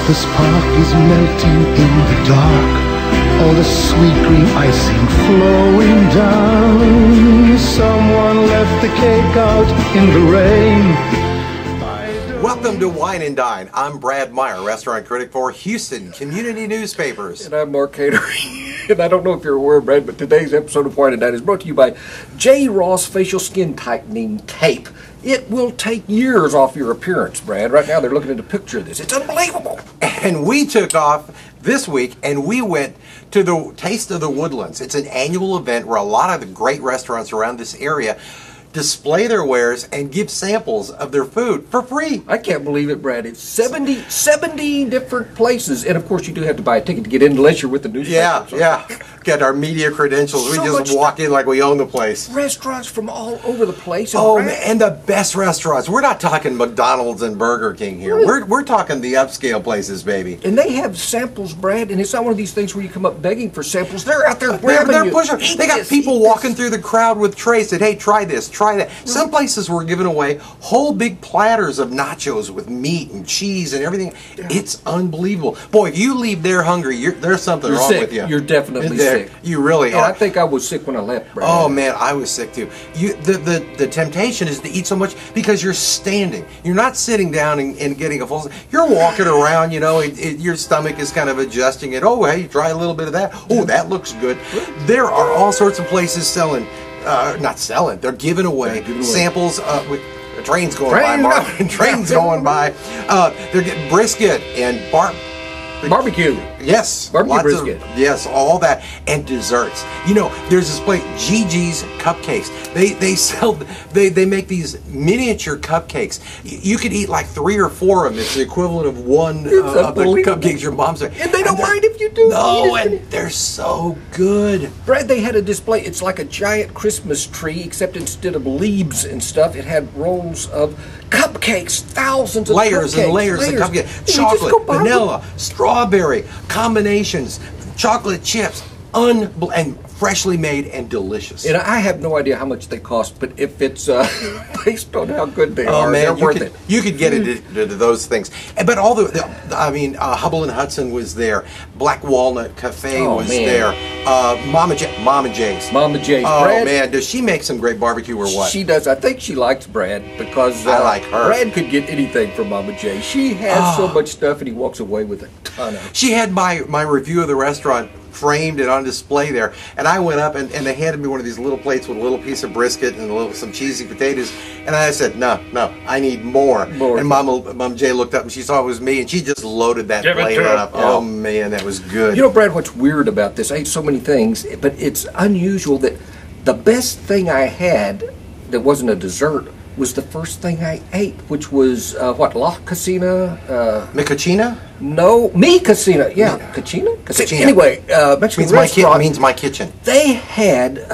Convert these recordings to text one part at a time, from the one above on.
The spark is melting in the dark. All the sweet green icing flowing down. Someone left the cake out in the rain. Welcome to Whine and Dine. I'm Brad Meyer, restaurant critic for Houston Community Newspapers. And I'm Mark Hayter. And I don't know if you're aware, Brad, but today's episode of Whine and Dine is brought to you by J. Ross Facial Skin Tightening Tape. It will take years off your appearance, Brad. Right now they're looking at a picture of this. It's unbelievable. And we took off this week and we went to the Taste of the Woodlands. It's an annual event where a lot of the great restaurants around this area display their wares and give samples of their food for free. I can't believe it, Brad. It's 70 different places. And, of course, you do have to buy a ticket to get in unless you're with the newspaper. Yeah. Get our media credentials. So we just walk in like we own the place. Restaurants from all over the place. And the best restaurants. We're not talking McDonald's and Burger King here. We're talking the upscale places, baby. And they have samples, Brad, and it's not one of these things where you come up begging for samples. They're out there grabbing They're you. pushing. They got people walking through the crowd with trays that, hey, try this, try that. Some places were giving away whole big platters of nachos with meat and cheese and everything. Yeah. It's unbelievable. Boy, if you leave there hungry, there's something wrong sick. With you. You're definitely sick. You really are. I think I was sick when I left, Brad. Oh, man, I was sick too. The temptation is to eat so much because you're standing. You're not sitting down and getting a full... You're walking around, you know, your stomach is kind of adjusting it. Oh, hey, try a little bit of that. Oh, that looks good. There are all sorts of places selling... not selling. They're giving away samples with trains going by. Marvin, trains going by. They're getting brisket and barbecue. Yes, barbecue brisket. Yes, all that and desserts. You know, there's this place, Gigi's Cupcakes. They sell. They make these miniature cupcakes. You could eat like 3 or 4 of them. It's the equivalent of one of the cupcakes your mom's. And they don't mind if you do. No, and they're so good. Brad, they had a display. It's like a giant Christmas tree, except instead of leaves and stuff, it had rolls of cupcakes, thousands of layers cupcakes. And layers of cupcakes. Chocolate, vanilla, strawberry, combinations, chocolate chips, and freshly made and delicious. And I have no idea how much they cost, but if it's based on how good they are, man, they're worth it. You could get into those things. But all Hubble and Hudson was there. Black Walnut Cafe was there. Mama J's. Mama J's. Oh, Brad, man, does she make some great barbecue or what? She does. I think she likes Brad because I like her. Brad could get anything from Mama J's. She has so much stuff, and he walks away with a ton of it. She had my review of the restaurant framed and on display there, and I went up and they handed me one of these little plates with a little piece of brisket and some cheesy potatoes, and I said, no, I need more. And Mom J looked up and she saw it was me, and she just loaded that plate up. Yeah. Oh man, that was good. You know, Brad, what's weird about this? I ate so many things, but it's unusual that the best thing I had that wasn't a dessert was the first thing I ate, which was La Casina? Mi Cucina? No, Mi Casina. Yeah, Cucina? Anyway, Mexican restaurant. Means my kitchen. They had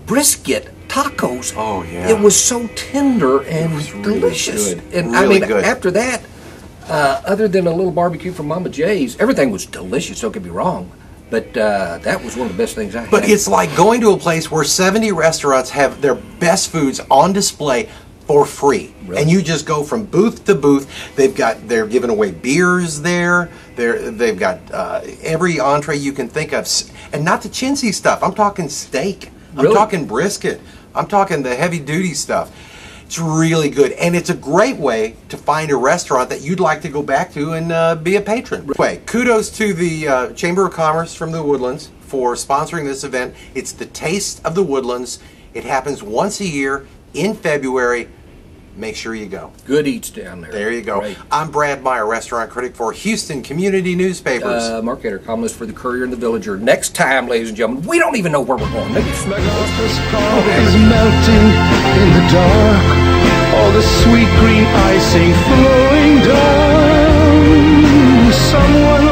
brisket tacos. Oh, yeah. It was so tender and delicious. Good. And really good. After that, other than a little barbecue from Mama J's, everything was delicious, don't get me wrong. But that was one of the best things I had. But it's like going to a place where 70 restaurants have their best foods on display for free. Really? And you just go from booth to booth. They're giving away beers there. They've got every entree you can think of, and not the chintzy stuff. I'm talking steak. Really? I'm talking brisket. I'm talking the heavy duty stuff. It's really good, and it's a great way to find a restaurant that you'd like to go back to and be a patron. Anyway, kudos to the Chamber of Commerce from the Woodlands for sponsoring this event. It's the Taste of the Woodlands. It happens once a year in February. Make sure you go. Good eats down there. There you go. Great. I'm Brad Meyer, restaurant critic for Houston Community Newspapers. Mark Hayter, columnist for the Courier and the Villager. Next time, ladies and gentlemen, we don't even know where we're going. Maybe it's The spark is melting in the dark. All the sweet green icing flowing down. Someone